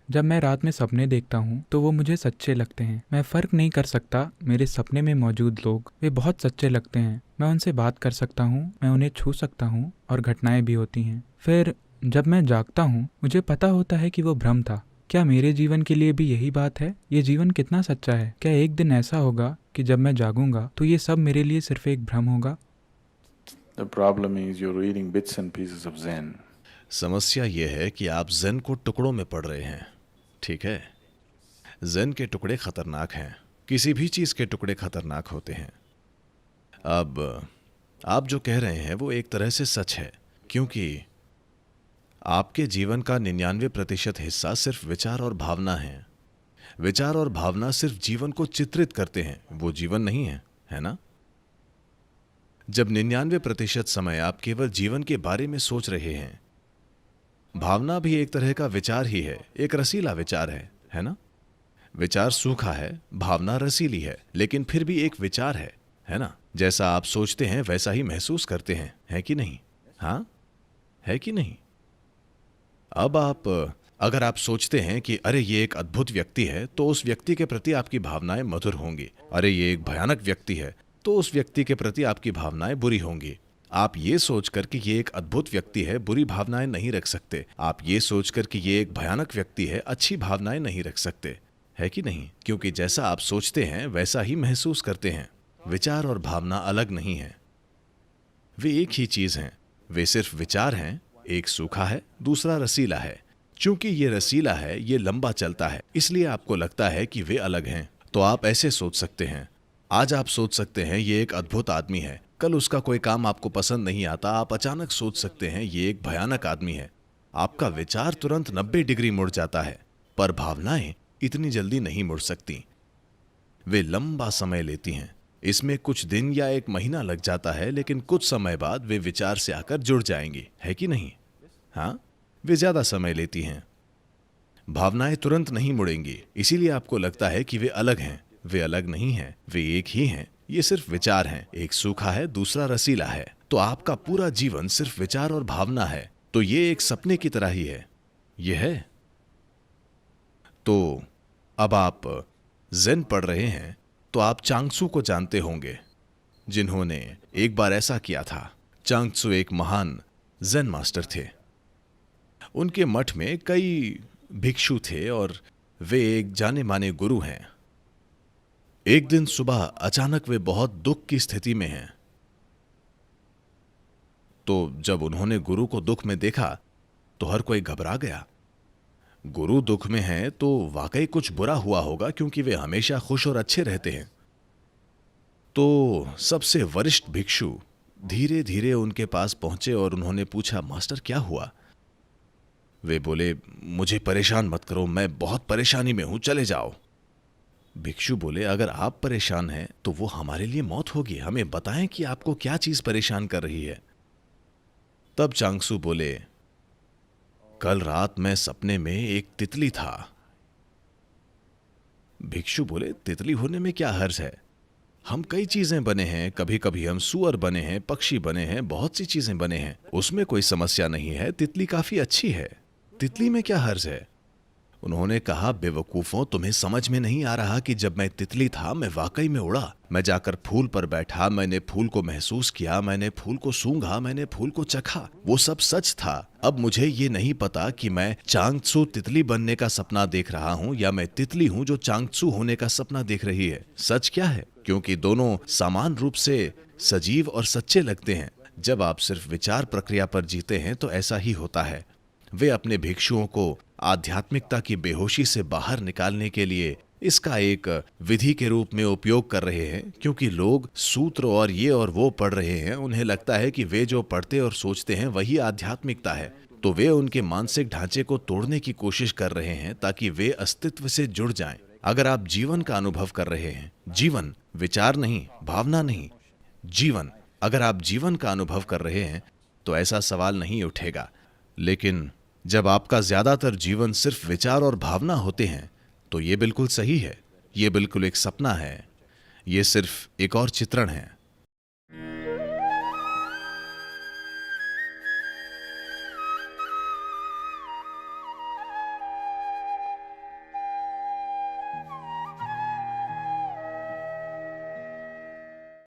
जब मैं रात में सपने देखता हूँ तो वो मुझे सच्चे लगते हैं। मैं फ़र्क नहीं कर सकता, मेरे सपने में मौजूद लोग वे बहुत सच्चे लगते हैं। मैं उनसे बात कर सकता हूँ, मैं उन्हें छू सकता हूँ और घटनाएं भी होती हैं। फिर जब मैं जागता हूँ मुझे पता होता है कि वो भ्रम था। क्या मेरे जीवन के लिए भी यही बात है? ये जीवन कितना सच्चा है? क्या एक दिन ऐसा होगा कि जब मैं जागूंगा तो ये सब मेरे लिए सिर्फ एक भ्रम होगा? The problem is you're reading bits and pieces of Zen. समस्या यह है कि आप ज़ेन को टुकड़ों में पढ़ रहे हैं। ठीक है, ज़ेन के टुकड़े खतरनाक हैं। किसी भी चीज़ के टुकड़े खतरनाक होते हैं। अब आप जो कह रहे हैं वो एक तरह से सच है, क्योंकि आपके जीवन का 99% हिस्सा सिर्फ विचार और भावना है। विचार और भावना सिर्फ जीवन को चित्रित करते हैं, वो जीवन नहीं है ना? जब 99% समय आप केवल जीवन के बारे में सोच रहे हैं, भावना भी एक तरह का विचार ही है, एक रसीला विचार है ना? विचार सूखा है, भावना रसीली है, लेकिन फिर भी एक विचार है ना? जैसा आप सोचते हैं वैसा ही महसूस करते हैं, है कि नहीं? हाँ, है कि नहीं? अब अगर आप सोचते हैं कि अरे ये एक अद्भुत व्यक्ति है, तो उस व्यक्ति के प्रति आपकी भावनाएं मधुर होंगी। अरे ये एक भयानक व्यक्ति है, तो उस व्यक्ति के प्रति आपकी भावनाएं बुरी होंगी। आप ये सोचकर कि ये एक अद्भुत व्यक्ति है, बुरी भावनाएं नहीं रख सकते। आप ये सोचकर कि ये एक भयानक व्यक्ति है, अच्छी भावनाएं नहीं रख सकते, है कि नहीं? क्योंकि जैसा आप सोचते हैं वैसा ही महसूस करते हैं। विचार और भावना अलग नहीं है, वे एक ही चीज हैं। वे सिर्फ विचार हैं, एक सूखा है, दूसरा रसीला है। चूंकि ये रसीला है, ये लंबा चलता है, इसलिए आपको लगता है कि वे अलग हैं। तो आप ऐसे सोच सकते हैं। आज आप सोच सकते हैं ये एक अद्भुत आदमी है, कल उसका कोई काम आपको पसंद नहीं आता, आप अचानक सोच सकते हैं ये एक भयानक आदमी है। आपका विचार तुरंत 90 डिग्री मुड़ जाता है, पर भावनाएं इतनी जल्दी नहीं मुड़ सकती। वे लंबा समय लेती हैं। इसमें कुछ दिन या एक महीना लग जाता है, लेकिन कुछ समय बाद वे विचार से आकर जुड़ जाएंगी, है कि नहीं? हाँ, वे ज्यादा समय लेती हैं। भावनाएं तुरंत नहीं मुड़ेंगी, इसीलिए आपको लगता है कि वे अलग हैं। वे अलग नहीं हैं, वे एक ही हैं। ये सिर्फ विचार हैं, एक सूखा है, दूसरा रसीला है। तो आपका पूरा जीवन सिर्फ विचार और भावना है। तो ये एक सपने की तरह ही है। ये है। तो अब आप ज़ेन पढ़ रहे हैं, तो आप चांग त्सू को जानते होंगे, जिन्होंने एक बार ऐसा किया था। चांग त्सू एक महान ज़ेन मास्टर थे। उनके मठ में कई भिक्षु थे और वे एक जाने माने गुरु हैं। एक दिन सुबह अचानक वे बहुत दुख की स्थिति में हैं। तो जब उन्होंने गुरु को दुख में देखा तो हर कोई घबरा गया। गुरु दुख में हैं तो वाकई कुछ बुरा हुआ होगा, क्योंकि वे हमेशा खुश और अच्छे रहते हैं। तो सबसे वरिष्ठ भिक्षु धीरे धीरे उनके पास पहुंचे और उन्होंने पूछा, मास्टर क्या हुआ? वे बोले, मुझे परेशान मत करो, मैं बहुत परेशानी में हूं, चले जाओ। भिक्षु बोले, अगर आप परेशान हैं तो वो हमारे लिए मौत होगी, हमें बताएं कि आपको क्या चीज परेशान कर रही है। तब चांग त्सू बोले, कल रात मैं सपने में एक तितली था। भिक्षु बोले, तितली होने में क्या हर्ज है? हम कई चीजें बने हैं, कभी कभी हम सूअर बने हैं, पक्षी बने हैं, बहुत सी चीजें बने हैं, उसमें कोई समस्या नहीं है। तितली काफी अच्छी है, तितली में क्या हर्ज है? उन्होंने कहा, बेवकूफों, तुम्हें समझ में नहीं आ रहा कि जब मैं तितली था मैं वाकई में उड़ा। मैं जाकर फूल पर बैठा, मैंने फूल को महसूस किया, मैंने फूल को सूंघा, मैंने फूल को चखा, वो सब सच था। अब मुझे ये नहीं पता कि मैं चांग त्सू तितली बनने का सपना देख रहा हूँ या मैं तितली हूँ जो चांग त्सू होने का सपना देख रही है। सच क्या है? क्योंकि दोनों समान रूप से सजीव और सच्चे लगते हैं। जब आप सिर्फ विचार प्रक्रिया पर जीते हैं तो ऐसा ही होता है। वे अपने भिक्षुओं को आध्यात्मिकता की बेहोशी से बाहर निकालने के लिए इसका एक विधि के रूप में उपयोग कर रहे हैं, क्योंकि लोग सूत्र और ये और वो पढ़ रहे हैं। उन्हें लगता है कि वे जो पढ़ते और सोचते हैं वही आध्यात्मिकता है, तो वे उनके मानसिक ढांचे को तोड़ने की कोशिश कर रहे हैं ताकि वे अस्तित्व से जुड़ जाएं। अगर आप जीवन का अनुभव कर रहे हैं, जीवन, विचार नहीं, भावना नहीं, जीवन, अगर आप जीवन का अनुभव कर रहे हैं तो ऐसा सवाल नहीं उठेगा। लेकिन जब आपका ज्यादातर जीवन सिर्फ विचार और भावना होते हैं तो ये बिल्कुल सही है, ये बिल्कुल एक सपना है, ये सिर्फ एक और चित्रण है।